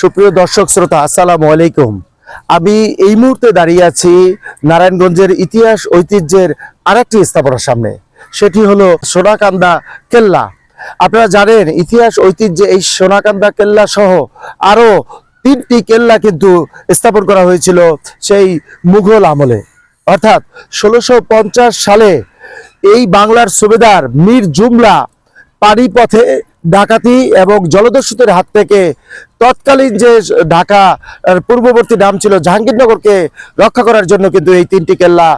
সুপ্রিয় দর্শক শ্রোতা, আসসালামু আলাইকুম। আমি এই মুহূর্তে দাঁড়িয়ে আছি নারায়ণগঞ্জের ইতিহাস ঐতিহ্যের আরেকটি স্থাপনার সামনে। সেটি হলো সোনাকান্দা কেল্লা। আপনারা জানেন, ইতিহাস ঐতিহ্যে এই সোনাকান্দা কেল্লা সহ আরো 3টি কেল্লা কিন্তু স্থাপন করা হয়েছিল সেই মুঘল আমলে, অর্থাৎ 1650 সালে এই বাংলার সুবেদার মীর জুমলা পানিপথে ডাকাতি এবং জলদস্যুদের হাত থেকে তৎকালীন যে ঢাকা পূর্ববর্তী নাম ছিল জাহাঙ্গীরনগরকে রক্ষা করার জন্য কিন্তু এই 3টি কেল্লা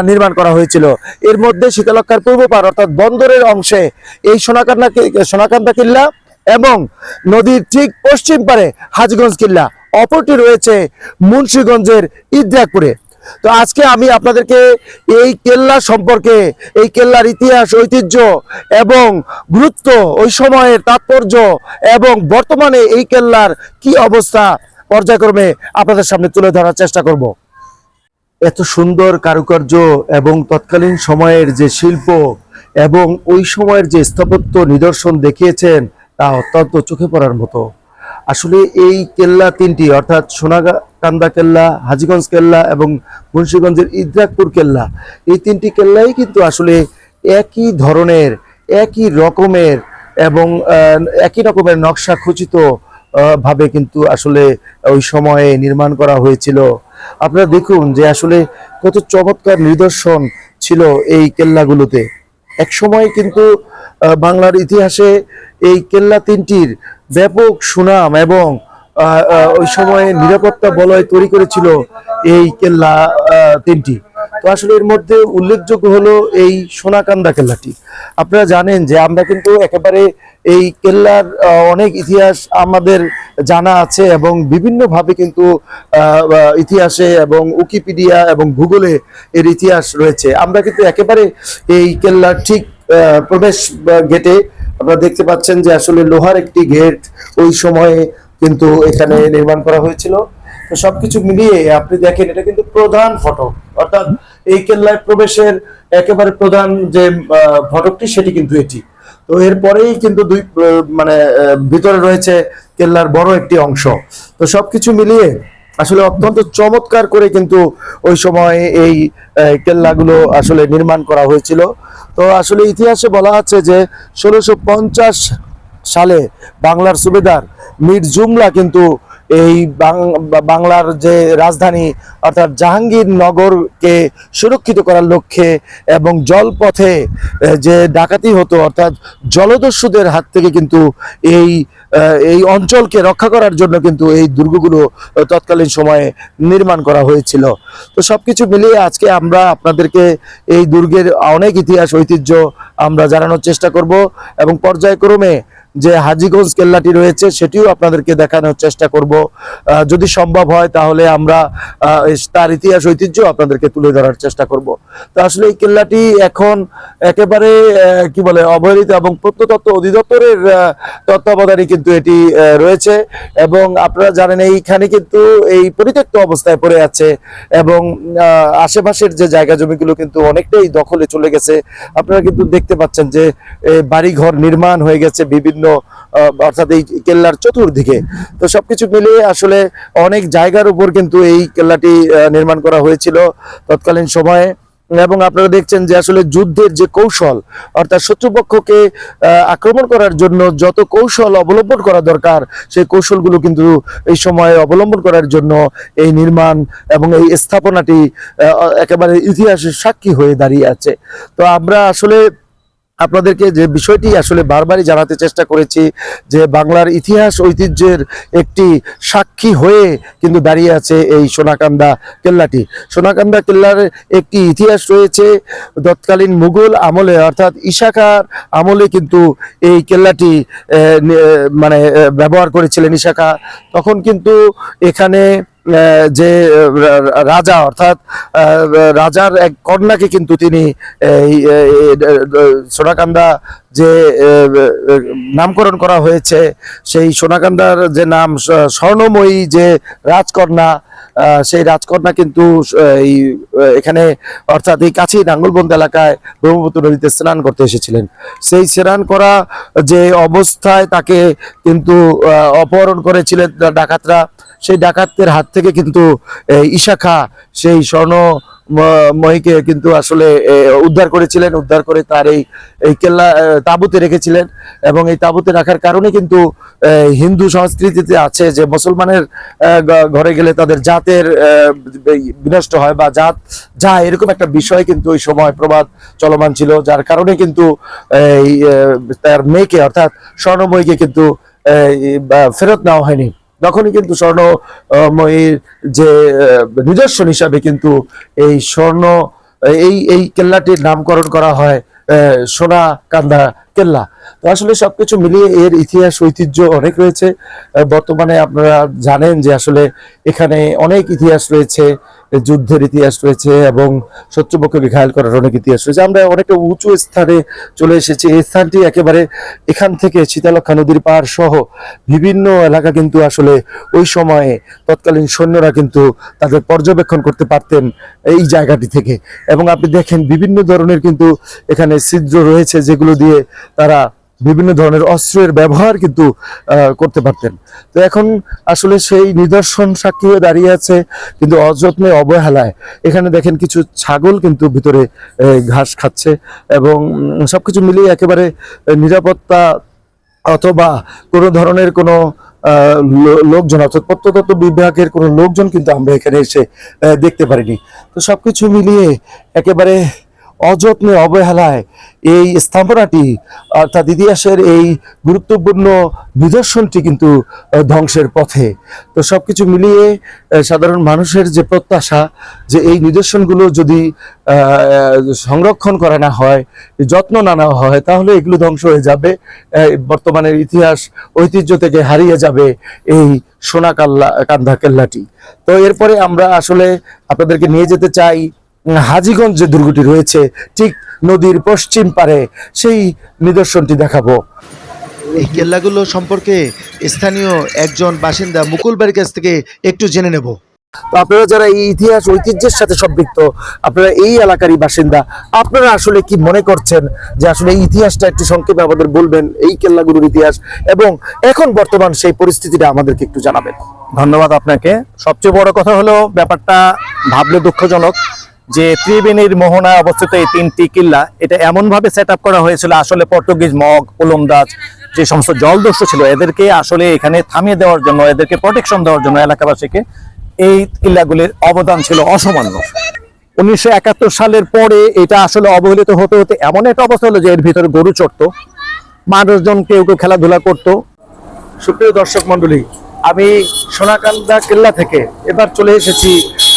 নির্মাণ করা হয়েছিল। এর মধ্যে শীতলক্ষার পূর্ব পার অর্থাৎ বন্দরের অংশে এই সোনাকান্দা কিল্লা এবং নদীর ঠিক পশ্চিম পারে হাজীগঞ্জ কিল্লা, অপরটি রয়েছে মুন্সিগঞ্জের ইদ্রাকপুরে। তো আজকে আমি আপনাদেরকে এই কেল্লা সম্পর্কে, এই কেল্লার ইতিহাস ঐতিহ্য এবং গুরুত্ব, ওই সময়ের তাৎপর্য এবং বর্তমানে এই কেল্লার কি অবস্থা পর্যায়ক্রমে আপনাদের সামনে তুলে ধরার চেষ্টা করব। এত সুন্দর কারুকার্য এবং তৎকালীন সময়ের যে শিল্প এবং ওই সময়ের যে স্থাপত্য নিদর্শন দেখিয়েছেন তা অত্যন্ত চোখে পড়ার মতো। আসলে এই কেল্লা 3টি অর্থাৎ সোনাকান্দা কেল্লা, হাজীগঞ্জ কেল্লা এবং মুন্সিগঞ্জের ইদ্রাকপুর কেল্লা, এই 3টি কেল্লাই কিন্তু আসলে একই ধরনের, একই রকমের এবং একই রকমের নকশা খচিত ভাবে কিন্তু আসলে ওই সময়ে নির্মাণ করা হয়েছিল। আপনারা দেখুন যে আসলে কত চমৎকার নিদর্শন ছিল এই কেল্লাগুলোতে। এক সময় কিন্তু বাংলার ইতিহাসে এই কেল্লা 3টির ব্যাপক সুনাম এবং ওই সময়ে নিরাপত্তা বলয় তৈরি করেছিল এই কেল্লা 3টি। তো আসলে এর মধ্যে উল্লেখযোগ্য হলো এই সোনাকান্দা কেল্লাটি। আপনারা জানেন যে আমরা কিন্তু একেবারে এই কেল্লার অনেক ইতিহাস আমাদের জানা আছে এবং বিভিন্নভাবে কিন্তু ইতিহাসে এবং উইকিপিডিয়া এবং গুগলে এর ইতিহাস রয়েছে। আমরা কিন্তু একেবারে এই কেল্লার ঠিক প্রবেশ গেটে আপনারা দেখতে পাচ্ছেন যে আসলে লোহার একটি গেট ওই সময়ে কিন্তু এখানে নির্মাণ করা হয়েছিল। তো সবকিছু মিলিয়ে আপনি দেখেন, এটা কিন্তু প্রধান ফটক, অর্থাৎ এই কেল্লায় প্রবেশের একেবারে প্রধান যে ফটকটি সেটি কিন্তু এটি। তো এরপরেই কিন্তু ভিতরে রয়েছে কেল্লার বড় একটি অংশ। তো সবকিছু মিলিয়ে আসলে অত্যন্ত চমৎকার করে কিন্তু ওই সময় এই কেল্লাগুলো আসলে নির্মাণ করা হয়েছিল। তো আসলে ইতিহাসে বলা আছে যে 1650 সালে বাংলার সুবেদার মীর জুমলা কিন্তু এই বাংলার যে রাজধানী অর্থাৎ জাহাঙ্গীরনগরকে সুরক্ষিত করার লক্ষ্যে এবং জলপথে যে ডাকাতি হতো অর্থাৎ জলদস্যুদের হাত থেকে কিন্তু এই অঞ্চলকে রক্ষা করার জন্য কিন্তু এই দুর্গগুলো তৎকালীন সময়ে নির্মাণ করা হয়েছিল। তো সবকিছু মিলিয়ে আজকে আমরা আপনাদেরকে এই দুর্গের অনেক ইতিহাস ঐতিহ্য আমরা জানানোর চেষ্টা করব এবং পর্যায়ক্রমে যে হাজীগঞ্জ কেল্লাটি রয়েছে সেটিও আপনাদেরকে দেখানোর চেষ্টা করব। যদি সম্ভব হয় তাহলে আমরা তার ইতিহাস ঐতিহ্য আপনাদেরকে তুলে ধরার চেষ্টা করব। তো আসলে এই কেল্লাটি এখন একেবারে অবহেলিত এবং প্রত্নতত্ত্ব অধিদপ্তরের তত্ত্বাবধানে কিন্তু এটি রয়েছে এবং আপনারা জানেন এইখানে কিন্তু এই পরিত্যক্ত অবস্থায় পড়ে আছে এবং আশেপাশের যে জায়গা জমিগুলো কিন্তু অনেকটাই দখলে চলে গেছে। আপনারা কিন্তু দেখতে পাচ্ছেন যে বাড়িঘর নির্মাণ হয়ে গেছে বিভিন্ন অর্থাৎ এই কেল্লার চতুর্দিকে। তো সবকিছু মিলিয়ে আসলে অনেক জায়গার উপর কিন্তু এই কেল্লাটি নির্মাণ করা হয়েছিল তৎকালীন সময়ে এবং আপনারা দেখছেন যে আসলে যুদ্ধের যে কৌশল অর্থাৎ শত্রুপক্ষকে আক্রমণ করার জন্য যত কৌশল অবলম্বন করা দরকার সেই কৌশলগুলো কিন্তু এই সময়ে অবলম্বন করার জন্য এই নির্মাণ এবং এই স্থাপনাটি একেবারে ইতিহাসের সাক্ষী হয়ে দাঁড়িয়ে আছে। তো আমরা আসলে আপনাদেরকে যে বিষয়টি আসলে বারবারই জানাতে চেষ্টা করেছি যে বাংলার ইতিহাস ঐতিহ্যের একটি সাক্ষী হয়ে কিন্তু দাঁড়িয়ে আছে এই সোনাকান্দা কেল্লাটি। সোনাকান্দা কেল্লার একটি ইতিহাস রয়েছে তৎকালীন মুঘল আমলে অর্থাৎ ঈশা খাঁর আমলে কিন্তু এই কেল্লাটি ব্যবহার করেছিলেন ঈশা খাঁ। তখন কিন্তু এখানে যে রাজা অর্থাৎ রাজার এক কন্যাকে কিন্তু তিনি সোনাকান্দা যে নামকরণ করা হয়েছে সেই সোনাকান্দার যে নাম স্বর্ণময়ী যে রাজকন্যা সেই রাজকন্যা কিন্তু এই এখানে অর্থাৎ এই কাছেই নাঙ্গলবন্দ এলাকায় ব্রহ্মপুত্র নদীতে স্নান করতে এসেছিলেন। সেই স্নান করা যে অবস্থায় তাকে কিন্তু অপহরণ করেছিলেন ডাকাতরা, সেই ডাকাতদের হাত থেকে কিন্তু ইশাখা সেই স্বর্ণ মহিকে কিন্তু আসলে উদ্ধার করেছিলেন, উদ্ধার করে তার এই কেল্লা তাঁবুতে রেখেছিলেন। এবং এই তাঁবুতে রাখার কারণে কিন্তু হিন্দু সংস্কৃতিতে আছে যে মুসলমানের ঘরে গেলে তাদের জাতের বিনষ্ট হয় বা জাত যায়, এরকম একটা বিষয় কিন্তু ওই সময় প্রবাদ চলমান ছিল, যার কারণে কিন্তু তার মেয়েকে অর্থাৎ স্বর্ণময়ীকে কিন্তু ফেরত নেওয়া হয়নি। তখনই কিন্তু স্বর্ণময়ীর যে নিদর্শন হিসাবে কিন্তু এই স্বর্ণ এই কেল্লাটির নামকরণ করা হয় সোনা কান্দা কেল্লা। তো আসলে সবকিছু মিলিয়ে এর ইতিহাস ঐতিহ্য অনেক রয়েছে। বর্তমানে আপনারা জানেন যে আসলে এখানে অনেক ইতিহাস রয়েছে, যুদ্ধের ইতিহাস রয়েছে এবং শত্রুপক্ষকে ঘায়েল করার অনেক ইতিহাস রয়েছে। আমরা অনেকটা উঁচু স্থানে চলে এসেছি। এই স্থানটি একেবারে এখান থেকে শীতলক্ষা নদীর পাড় সহ বিভিন্ন এলাকা কিন্তু আসলে ওই সময়ে তৎকালীন সৈন্যরা কিন্তু তাদের পর্যবেক্ষণ করতে পারতেন এই জায়গাটি থেকে। এবং আপনি দেখেন বিভিন্ন ধরনের কিন্তু এখানে ছিদ্র রয়েছে, যেগুলো দিয়ে তারা বিভিন্ন ধরনের অস্ত্রের ব্যবহার কিন্তু করতে পারতেন। তো এখন আসলে সেই নিদর্শন সাক্ষী হয়ে দাঁড়িয়ে আছে, কিন্তু অযত্নে অবহেলায় এখানে দেখেন কিছু ছাগল কিন্তু ভিতরে ঘাস খাচ্ছে। এবং সবকিছু মিলিয়ে একেবারে নিরাপত্তা অথবা কোনো ধরনের কোনো লোকজন অর্থাৎ প্রত্নতত্ত্ব বিভাগের কোনো লোকজন কিন্তু আমরা এখানে এসে দেখতে পারিনি। তো সবকিছু মিলিয়ে একেবারে অযত্নে অবহেলায় এই স্থাপনাটি অর্থাৎ ইতিহাসের এই গুরুত্বপূর্ণ নিদর্শনটি কিন্তু ধ্বংসের পথে। তো সবকিছু মিলিয়ে সাধারণ মানুষের যে প্রত্যাশা যে এই নিদর্শনগুলো যদি সংরক্ষণ করা না হয়, যত্ন না নেওয়া হয়, তাহলে এগুলো ধ্বংস হয়ে যাবে, বর্তমানের ইতিহাস ঐতিহ্য থেকে হারিয়ে যাবে এই সোনা কান্দা কেল্লাটি। তো এরপরে আমরা আসলে আপনাদেরকে নিয়ে যেতে চাই হাজীগঞ্জ যে দুর্গটি রয়েছে ঠিক নদীর পশ্চিম পারে, সেই নিদর্শনটি দেখাবো। এই কেল্লাগুলো সম্পর্কে স্থানীয় একজন বাসিন্দা মুকুল ভাইয়ের কাছ থেকে একটু জেনে নেব। তো আপনারা যারা এই ইতিহাস ঐতিহ্যের সাথে সম্পৃক্ত, আপনারা এই এলাকারই বাসিন্দা, আপনারা আসলে কি মনে করছেন যে আসলে এই ইতিহাসটা একটু সংক্ষেপে আমাদের বলবেন, এই কেল্লাগুলোর ইতিহাস এবং এখন বর্তমান সেই পরিস্থিতিটা আমাদেরকে একটু জানাবেন। ধন্যবাদ আপনাকে। সবচেয়ে বড় কথা হলো ব্যাপারটা ভাবলে দুঃখজনক যে ত্রিবেণীর মোহনায় অবস্থিত এই তিনটি কিল্লা এটা এমনভাবে সেট আপ করা হয়েছিল, আসলে পর্তুগিজ মগ ওলন্দাজ যে সমস্ত জলদস্যু ছিল এদেরকে আসলে এখানে থামিয়ে দেওয়ার জন্য, এদেরকে প্রোটেকশন দেওয়ার জন্য এলাকাবাসীকে এই কিল্লাগুলির অবদান ছিল অসামান্য। 1971 সালের পরে এটা আসলে অবহেলিত হতে হতে এমন একটা অবস্থা হলো যে এর ভিতরে গরু চড়তো, মানুষজন কেউ কেউ খেলাধুলা করতো। সুপ্রিয় দর্শক মন্ডলী, আমি সোনাকান্দা কেল্লা থেকে এবার চলে এসেছি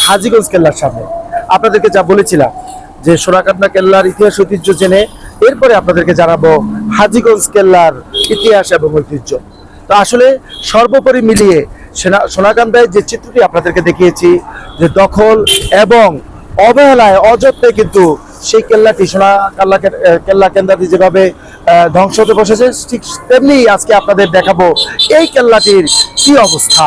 হাজীগঞ্জ কেল্লার সামনে। আপনাদেরকে যা বলেছিলাম যে সোনাকান্দা কেল্লার ইতিহাস ঐতিহ্য জেনে এরপরে আপনাদেরকে জানাবো হাজীগঞ্জ কেল্লার ইতিহাস এবং ঐতিহ্য। তো আসলে সর্বোপরি মিলিয়ে সোনাকান্দায় যে চিত্রটি আপনাদেরকে দেখিয়েছি যে দখল এবং অবহেলায় অযত্নে কিন্তু সেই কেল্লাটি কেল্লা কেন্দ্রটি যেভাবে ধ্বংস হতে বসেছে, ঠিক তেমনি আজকে আপনাদের দেখাবো এই কেল্লাটির কি অবস্থা।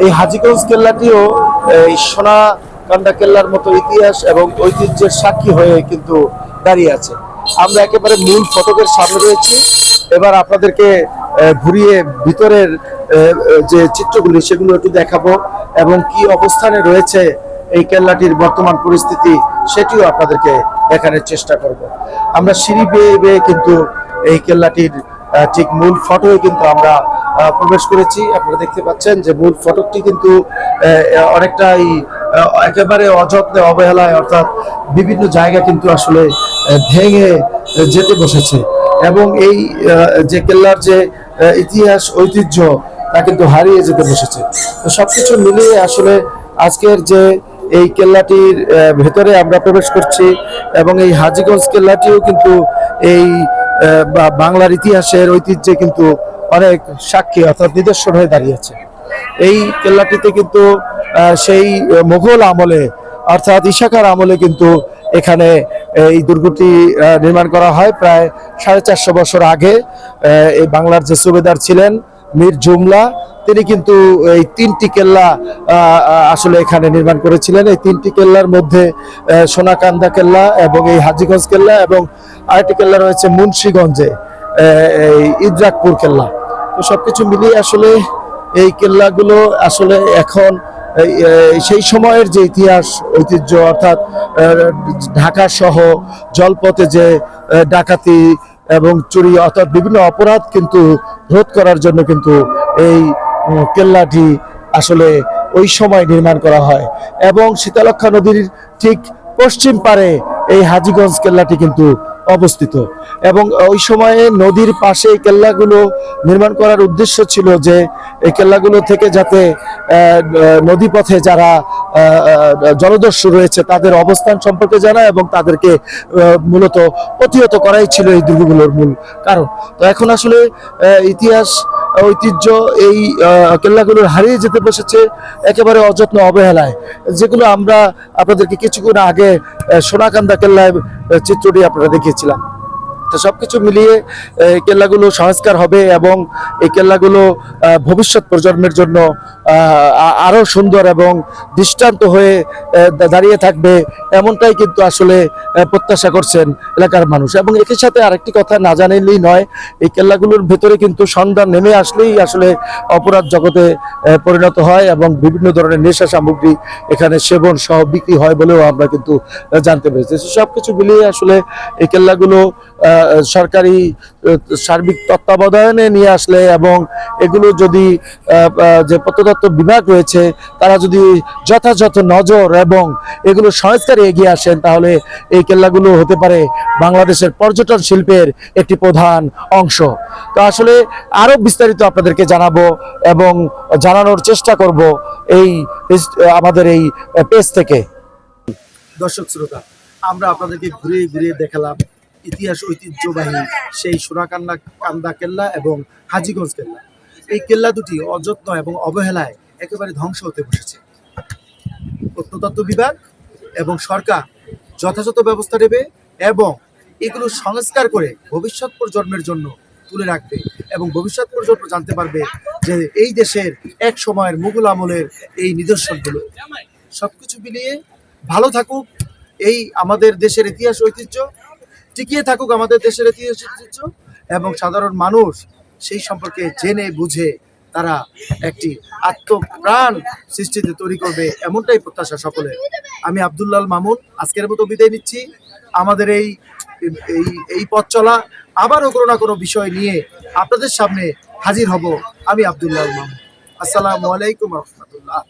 এই হাজীগঞ্জ কেল্লাটিও এই সোনাকান্দা কেল্লার মতো ইতিহাস এবং ঐতিহ্যের সাক্ষী হয়ে কিন্তু দাঁড়িয়ে আছে। আমরা একেবারে মূল ফটকের সামনে রয়েছি। এবার আপনাদেরকে ঘুরিয়ে ভিতরের যে চিত্রগুলি সেগুলো একটু দেখাবো এবং কি অবস্থানে রয়েছে এই কেল্লাটির বর্তমান পরিস্থিতি সেটিও আপনাদেরকে দেখানোর চেষ্টা করব। আমরা সিঁড়ি বেয়ে বেয়ে কিন্তু এই কেল্লাটির ঠিক মূল ফটকে কিন্তু আমরা প্রবেশ করেছি। আপনারা দেখতে পাচ্ছেন যে মূল ফটকটি কিন্তু অনেকটাই একেবারে অযত্নে অবহেলায় অর্থাৎ বিভিন্ন জায়গা কিন্তু আসলে ভেঙে যেতে বসেছে এবং এই যে কেল্লার যে ইতিহাস ঐতিহ্য তা কিন্তু হারিয়ে যেতে বসেছে। তো সবকিছু মিলিয়ে আসলে আজকের যে এই কেল্লাটির ভেতরে আমরা প্রবেশ করছি এবং এই হাজীগঞ্জ কেল্লাটিও কিন্তু এই বাংলার ইতিহাসের ঐতিহ্যে কিন্তু অনেক সাক্ষী অর্থাৎ নিদর্শন হয়ে দাঁড়িয়েছে। এই কেল্লাটিতে কিন্তু সেই মুঘল আমলে অর্থাৎ ইশাখার আমলে কিন্তু এখানে এই দুর্গটি নির্মাণ করা হয় প্রায় 450 বছর আগে। এই বাংলার যে সুবেদার ছিলেন মীর জুমলা, তিনি কিন্তু এই 3টি কেল্লা আসলে এখানে নির্মাণ করেছিলেন। এই 3টি কেল্লার মধ্যে সোনাকান্দা কেল্লা এবং এই হাজীগঞ্জ কেল্লা এবং আরেকটি কেল্লা রয়েছে মুন্সিগঞ্জে, এই ইদ্রাকপুর কেল্লা। তো সবকিছু মিলিয়ে আসলে এই কেল্লাগুলো আসলে এখন সেই সময়ের যে ইতিহাস ঐতিহ্য, অর্থাৎ ঢাকা সহ জলপথে যে ডাকাতি এবং চুরি অর্থাৎ বিভিন্ন অপরাধ কিন্তু রোধ করার জন্য কিন্তু এই কেল্লাটি আসলে ওই সময় নির্মাণ করা হয়। এবং শীতলক্ষ্যা নদীর ঠিক পশ্চিম পারে এই হাজীগঞ্জ কেল্লাটি কিন্তু অবস্থিত। এবং ওই সময়ে নদীর পাশে এই কেল্লাগুলো নির্মাণ করার উদ্দেশ্য ছিল যে এই কেল্লাগুলো থেকে যাতে নদীপথে যারা জলদস্যু রয়েছে তাদের অবস্থান সম্পর্কে জানা এবং তাদেরকে মূলত প্রতিহত করাই ছিল এই দুর্গগুলোর মূল কারণ। তো এখন আসলে ইতিহাস ঐতিহ্য এই কেল্লাগুলোর হারিয়ে যেতে বসেছে একেবারে অযত্ন অবহেলায়, যেগুলো আমরা আপনাদেরকে কিছুক্ষণ আগে সোনাকান্দা কেল্লায় চিত্রটি আপনারা দেখিয়েছিলাম। তো সবকিছু মিলিয়ে এই কেল্লাগুলো সংস্কার হবে এবং এই কেল্লাগুলো ভবিষ্যৎ প্রজন্মের জন্য আরো সুন্দর এবং দৃষ্টান্ত হয়ে দাঁড়িয়ে থাকবে, এমনটাই কিন্তু আসলে প্রত্যাশা করছেন এলাকার মানুষ। এবং একই সাথে আরেকটি কথা না জানালেই নয়, এই কেল্লাগুলোর ভেতরে কিন্তু সন্ধ্যা নেমে আসলেই আসলে অপরাধ জগতে পরিণত হয় এবং বিভিন্ন ধরনের নেশা সামগ্রী এখানে সেবন সহ বিক্রি হয় বলেও আমরা কিন্তু জানতে পেরেছি। সবকিছু মিলিয়ে আসলে এই কেল্লাগুলো সরকারি সার্বিক তত্ত্বাবধানে নিয়ে আসলে এবং এগুলো যদি যে প্রত্নতত্ত্ব বিভাগ রয়েছে তারা যদি যথাযথ নজর এবং এগুলো সংস্কারে এগিয়ে আসেন, তাহলে এই কেল্লাগুলো হতে পারে বাংলাদেশের পর্যটন শিল্পের একটি প্রধান অংশ। তো আসলে আরো বিস্তারিত আপনাদেরকে জানাবো এবং জানানোর চেষ্টা করব এই আমাদের এই পেজ থেকে। দর্শক শ্রোতা, আমরা আপনাদেরকে ঘুরিয়ে ঘুরিয়ে দেখালাম ইতিহাস ঐতিহ্যবাহী সেই সোনাকান্দা কেল্লা এবং হাজীগঞ্জ কেল্লা। এই কেল্লা দুটি অযত্ন এবং অবহেলায় একেবারে ধ্বংস হতে বসেছে। প্রত্নতত্ত্ব বিভাগ এবং সরকার যথাযথ ব্যবস্থা নেবে এবং এগুলো সংস্কার করে ভবিষ্যৎ প্রজন্মের জন্য তুলে রাখবে এবং ভবিষ্যৎ প্রজন্ম জানতে পারবে যে এই দেশের এক সময়ের মুঘল আমলের এই নিদর্শনগুলো। সবকিছু মিলিয়ে ভালো থাকুক এই আমাদের দেশের ইতিহাস ঐতিহ্য, টিকিয়ে থাকুক আমাদের দেশের ইতিহাস ঐতিহ্য এবং সাধারণ মানুষ সেই সম্পর্কে জেনে বুঝে তারা একটি আত্মপ্রাণ সৃষ্টিতে তৈরি করবে, এমনটাই প্রত্যাশা সকলের। আমি আব্দুল্লাহ মামুন আজকের মতো বিদায় নিচ্ছি। আমাদের এই পথ চলা আবারও কোনো না কোনো বিষয় নিয়ে আপনাদের সামনে হাজির হব। আমি আব্দুল্লাহ মামুন। আসসালামু আলাইকুম রহমতুল্লাহ।